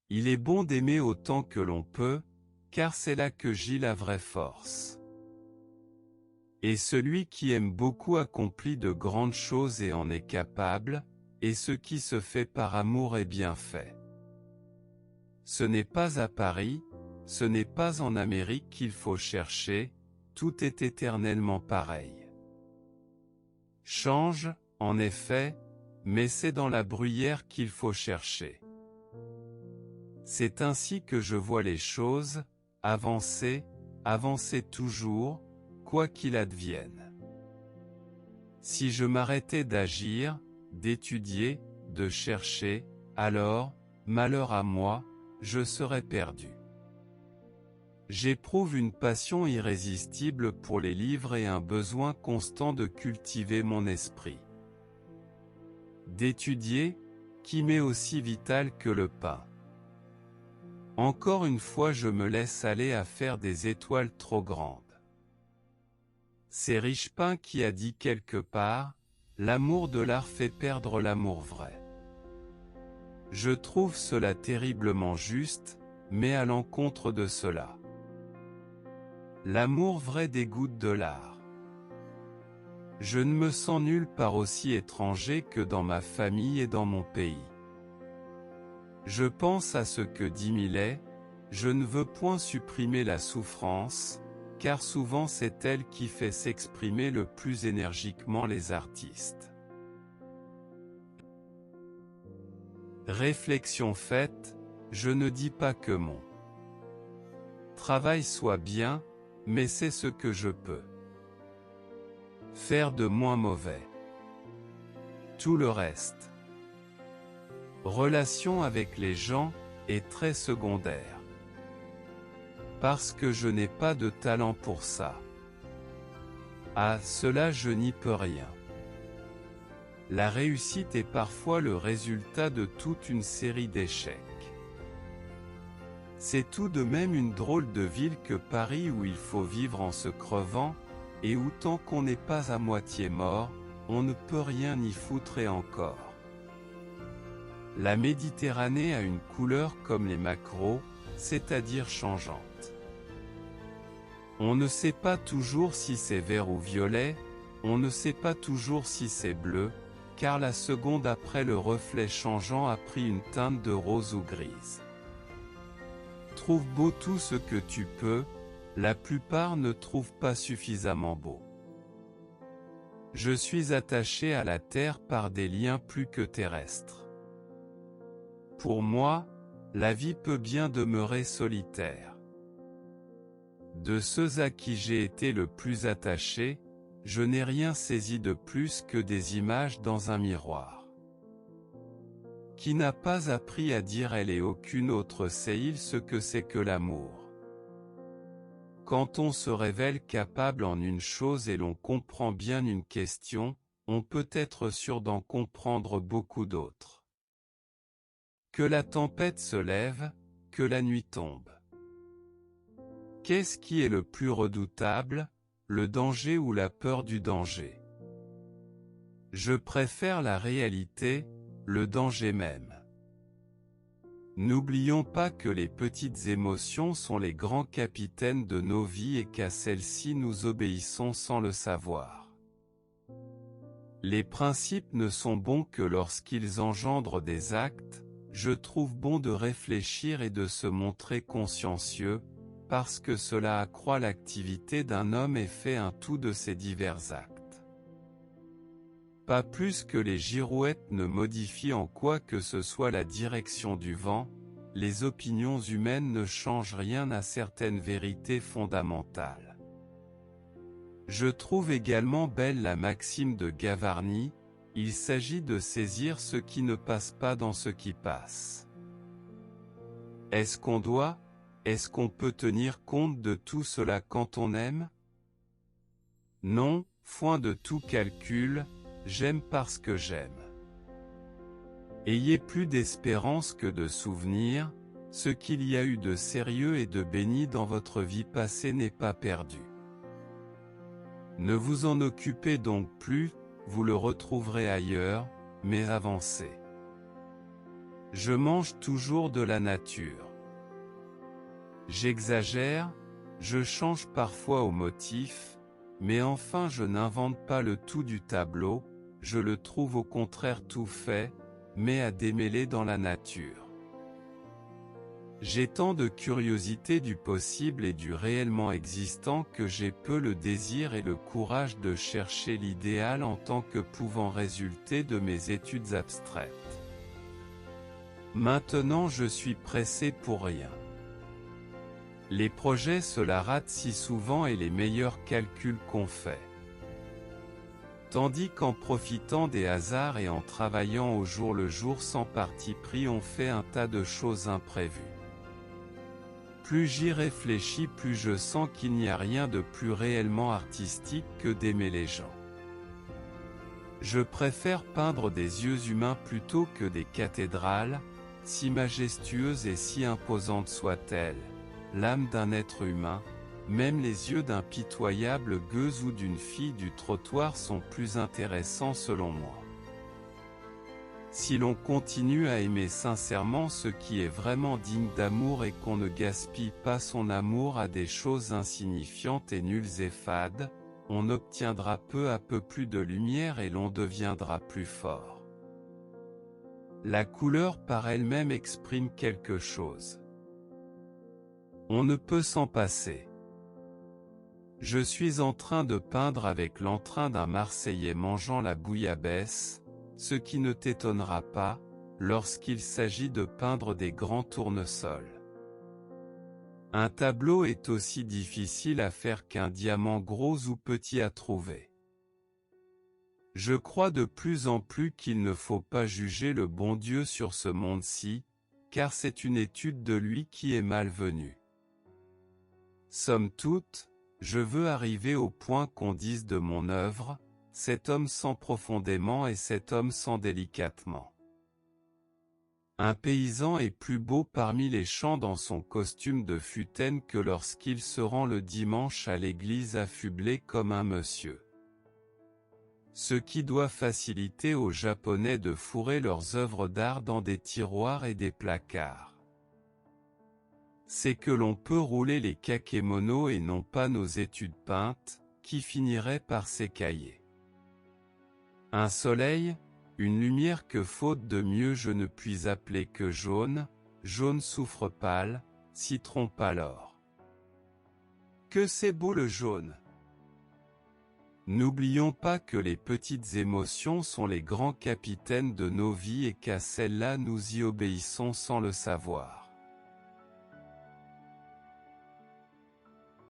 Il est bon d'aimer autant que l'on peut, car c'est là que gît la vraie force. Et celui qui aime beaucoup accomplit de grandes choses et en est capable, et ce qui se fait par amour est bien fait. Ce n'est pas à Paris, ce n'est pas en Amérique qu'il faut chercher, tout est éternellement pareil. Change, en effet, mais c'est dans la bruyère qu'il faut chercher. C'est ainsi que je vois les choses, avancer, avancer toujours, quoi qu'il advienne. Si je m'arrêtais d'agir, d'étudier, de chercher, alors, malheur à moi, je serais perdu. J'éprouve une passion irrésistible pour les livres et un besoin constant de cultiver mon esprit. D'étudier, qui m'est aussi vital que le pain. Encore une fois je me laisse aller à faire des étoiles trop grandes. C'est Richepin qui a dit quelque part, l'amour de l'art fait perdre l'amour vrai. Je trouve cela terriblement juste, mais à l'encontre de cela. L'amour vrai dégoûte de l'art. Je ne me sens nulle part aussi étranger que dans ma famille et dans mon pays. Je pense à ce que dit Millet, je ne veux point supprimer la souffrance, car souvent c'est elle qui fait s'exprimer le plus énergiquement les artistes. Réflexion faite, je ne dis pas que mon travail soit bien, mais c'est ce que je peux faire de moins mauvais. Tout le reste, relation avec les gens, est très secondaire. Parce que je n'ai pas de talent pour ça. À cela je n'y peux rien. La réussite est parfois le résultat de toute une série d'échecs. C'est tout de même une drôle de ville que Paris où il faut vivre en se crevant, et où tant qu'on n'est pas à moitié mort, on ne peut rien y foutre et encore. La Méditerranée a une couleur comme les maquereaux, c'est-à-dire changeante. On ne sait pas toujours si c'est vert ou violet, on ne sait pas toujours si c'est bleu, car la seconde après le reflet changeant a pris une teinte de rose ou grise. Trouve beau tout ce que tu peux, la plupart ne trouvent pas suffisamment beau. Je suis attaché à la terre par des liens plus que terrestres. Pour moi, la vie peut bien demeurer solitaire. De ceux à qui j'ai été le plus attaché, je n'ai rien saisi de plus que des images dans un miroir. Qui n'a pas appris à dire elle et aucune autre sait-il ce que c'est que l'amour. Quand on se révèle capable en une chose et l'on comprend bien une question, on peut être sûr d'en comprendre beaucoup d'autres. Que la tempête se lève, que la nuit tombe. Qu'est-ce qui est le plus redoutable, le danger ou la peur du danger? Je préfère la réalité, le danger même. N'oublions pas que les petites émotions sont les grands capitaines de nos vies et qu'à celles-ci nous obéissons sans le savoir. Les principes ne sont bons que lorsqu'ils engendrent des actes, je trouve bon de réfléchir et de se montrer consciencieux, parce que cela accroît l'activité d'un homme et fait un tout de ses divers actes. Pas plus que les girouettes ne modifient en quoi que ce soit la direction du vent, les opinions humaines ne changent rien à certaines vérités fondamentales. Je trouve également belle la maxime de Gavarni, il s'agit de saisir ce qui ne passe pas dans ce qui passe. Est-ce qu'on doit, est-ce qu'on peut tenir compte de tout cela quand on aime? Non, foin de tout calcul, j'aime parce que j'aime. Ayez plus d'espérance que de souvenirs, ce qu'il y a eu de sérieux et de béni dans votre vie passée n'est pas perdu. Ne vous en occupez donc plus, vous le retrouverez ailleurs, mais avancez. Je mange toujours de la nature. J'exagère, je change parfois au motif, mais enfin je n'invente pas le tout du tableau, je le trouve au contraire tout fait, mais à démêler dans la nature. J'ai tant de curiosité du possible et du réellement existant que j'ai peu le désir et le courage de chercher l'idéal en tant que pouvant résulter de mes études abstraites. Maintenant je suis pressé pour rien. Les projets se la ratent si souvent et les meilleurs calculs qu'on fait. Tandis qu'en profitant des hasards et en travaillant au jour le jour sans parti pris on fait un tas de choses imprévues. Plus j'y réfléchis, plus je sens qu'il n'y a rien de plus réellement artistique que d'aimer les gens. Je préfère peindre des yeux humains plutôt que des cathédrales, si majestueuses et si imposantes soient-elles. L'âme d'un être humain, même les yeux d'un pitoyable gueuse ou d'une fille du trottoir sont plus intéressants selon moi. Si l'on continue à aimer sincèrement ce qui est vraiment digne d'amour et qu'on ne gaspille pas son amour à des choses insignifiantes et nulles et fades, on obtiendra peu à peu plus de lumière et l'on deviendra plus fort. La couleur par elle-même exprime quelque chose. On ne peut s'en passer. Je suis en train de peindre avec l'entrain d'un Marseillais mangeant la bouillabaisse, ce qui ne t'étonnera pas, lorsqu'il s'agit de peindre des grands tournesols. Un tableau est aussi difficile à faire qu'un diamant gros ou petit à trouver. Je crois de plus en plus qu'il ne faut pas juger le bon Dieu sur ce monde-ci, car c'est une étude de lui qui est malvenue. Somme toute, je veux arriver au point qu'on dise de mon œuvre, cet homme sent profondément et cet homme sent délicatement. Un paysan est plus beau parmi les champs dans son costume de futaine que lorsqu'il se rend le dimanche à l'église affublé comme un monsieur. Ce qui doit faciliter aux Japonais de fourrer leurs œuvres d'art dans des tiroirs et des placards. C'est que l'on peut rouler les kakémonos et non pas nos études peintes, qui finiraient par s'écailler. Un soleil, une lumière que faute de mieux je ne puis appeler que jaune, jaune soufre pâle, citron pâle or. Que c'est beau le jaune! N'oublions pas que les petites émotions sont les grands capitaines de nos vies et qu'à celles-là nous y obéissons sans le savoir.